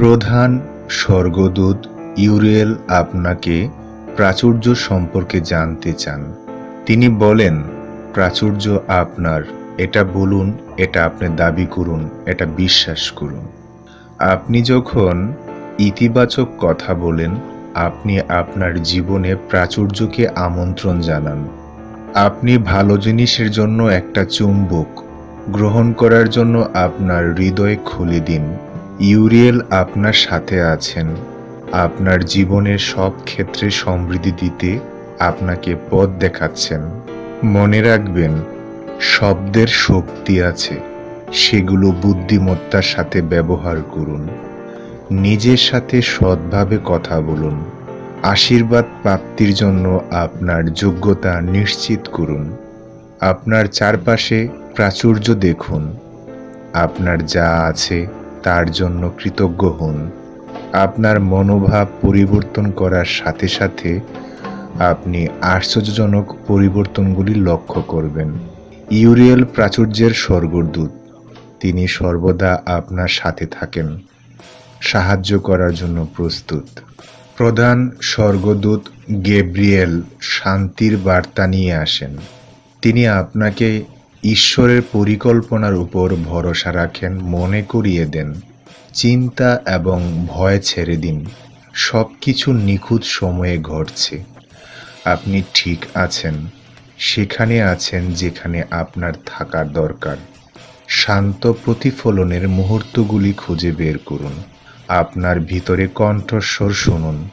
প্রধান স্বর্গদূত ইউরিয়েল আপনাকে প্রাচুর্য সম্পর্কে জানতে চান। তিনি বলেন, প্রাচুর্য আপনার, এটা বলুন, এটা আপনি দাবি করুন, এটা বিশ্বাস করুন। আপনি যখন ইতিবাচক কথা বলেন, আপনি আপনার জীবনে প্রাচুর্যকে আমন্ত্রণ জানান। আপনি ভালো জিনিসের জন্য একটা চুম্বক গ্রহণ করার জন্য আপনার হৃদয় খুলে দিন। ইউরিয়েল আপনার সাথে আছেন, আপনার জীবনের সব ক্ষেত্রে সমৃদ্ধি দিতে আপনাকে পথ দেখাচ্ছেন। মনে রাখবেন, শব্দের শক্তি আছে, সেগুলো বুদ্ধিমত্তার সাথে ব্যবহার করুন। নিজের সাথে সৎভাবে কথা বলুন। আশীর্বাদ প্রাপ্তির জন্য আপনার যোগ্যতা নিশ্চিত করুন। আপনার চারপাশে প্রাচুর্য দেখুন। আপনার যা আছে তার জন্য কৃতজ্ঞ হন। আপনার মনোভাব পরিবর্তন করার সাথে সাথে আপনি আশ্চর্যজনক পরিবর্তনগুলি লক্ষ্য করবেন। ইউরিয়েল প্রাচুর্যের স্বর্গদূত। তিনি সর্বদা আপনার সাথে থাকেন, সাহায্য করার জন্য প্রস্তুত। প্রধান স্বর্গদূত গ্যাব্রিয়েল শান্তির বার্তা নিয়ে আসেন। তিনি আপনাকে ঈশ্বরের পরিকল্পনার উপর ভরসা রাখেন, মনে করিয়ে দেন, চিন্তা এবং ভয় ছেড়ে দিন। সব কিছু নিখুঁত সময়ে ঘটছে। আপনি ঠিক আছেন, সেখানে আছেন যেখানে আপনার থাকার দরকার। শান্ত প্রতিফলনের মুহূর্তগুলি খুঁজে বের করুন। আপনার ভিতরে কণ্ঠস্বর শুনুন।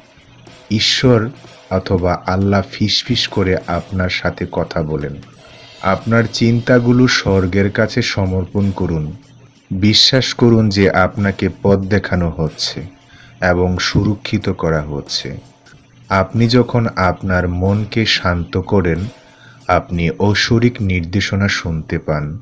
ঈশ্বর অথবা আল্লাহ ফিসফিস করে আপনার সাথে কথা বলেন। আপনার চিন্তাগুলো স্বর্গের কাছে সমর্পণ করুন। বিশ্বাস করুন যে আপনাকে পথ দেখানো হচ্ছে এবং সুরক্ষিত করা হচ্ছে। আপনি যখন আপনার মনকে শান্ত করেন, আপনি ঐশ্বরিক নির্দেশনা শুনতে পান।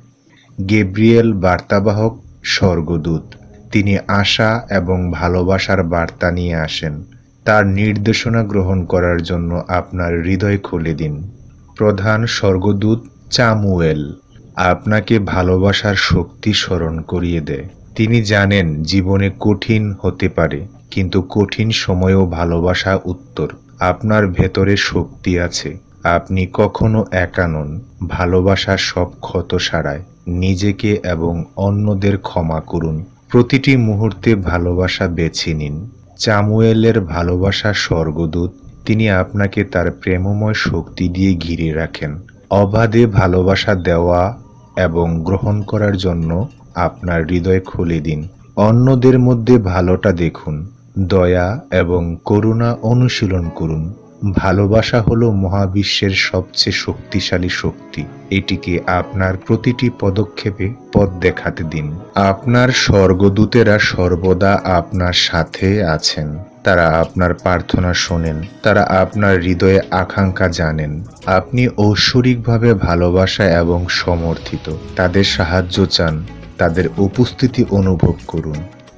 গ্যাব্রিয়েল বার্তাবাহক স্বর্গদূত। তিনি আশা এবং ভালোবাসার বার্তা নিয়ে আসেন। তার নির্দেশনা গ্রহণ করার জন্য আপনার হৃদয় খুলে দিন। প্রধান স্বর্গদূত চামুয়েল আপনাকে ভালোবাসার শক্তি স্মরণ করিয়ে দেয়। তিনি জানেন জীবনে কঠিন হতে পারে, কিন্তু কঠিন সময়েও ভালোবাসা উত্তর। আপনার ভেতরে শক্তি আছে, আপনি কখনো একা নন। ভালোবাসার সব ক্ষত সারায়। নিজেকে এবং অন্যদের ক্ষমা করুন। প্রতিটি মুহূর্তে ভালোবাসা বেছে নিন। চামুয়েলের ভালোবাসা স্বর্গদূত। তিনি আপনাকে তার প্রেমময় শক্তি দিয়ে ঘিরে রাখেন। অবাধে ভালোবাসা দেওয়া এবং গ্রহণ করার জন্য আপনার হৃদয় খুলে দিন। অন্যদের মধ্যে ভালোটা দেখুন, দয়া এবং করুণা অনুশীলন করুন। ভালোবাসা হলো মহাবিশ্বের সবচেয়ে শক্তিশালী শক্তি। এটিকে আপনার প্রতিটি পদক্ষেপে পথ দেখাতে দিন। আপনার স্বর্গদূতেরা সর্বদা আপনার সাথে আছেন। তারা আপনার প্রার্থনা শোনেন, তারা আপনার হৃদয়ে আকাঙ্ক্ষা জানেন। আপনি ঐশ্বরিকভাবে ভালোবাসা এবং সমর্থিত। তাদের সাহায্য চান, তাদের উপস্থিতি অনুভব করুন।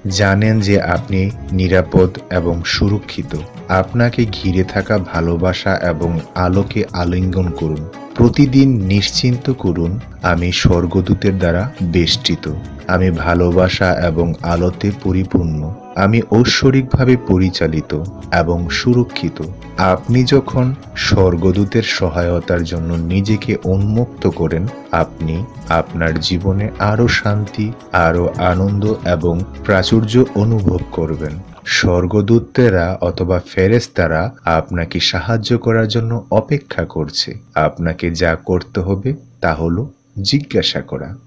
জানেন যে আপনি নিরাপদ এবং সুরক্ষিত। আপনাকে ঘিরে থাকা ভালোবাসা এবং আলোকে আলিঙ্গন করুন। প্রতিদিন নিশ্চিন্ত করুন, আমি স্বর্গদূতের দ্বারা বেষ্টিত। আমি ভালোবাসা এবং আলোতে পরিপূর্ণ। আমি ঐশ্বরিকভাবে পরিচালিত এবং সুরক্ষিত। আপনি যখন স্বর্গদূতের সহায়তার জন্য নিজেকে উন্মুক্ত করেন, আপনি আপনার জীবনে আরও শান্তি, আরও আনন্দ এবং প্রাচুর্য অনুভব করবেন। স্বর্গদূতেরা অথবা ফেরেশতারা আপনাকে সাহায্য করার জন্য অপেক্ষা করছে। আপনাকে যা করতে হবে তা হলো জিজ্ঞাসা করা।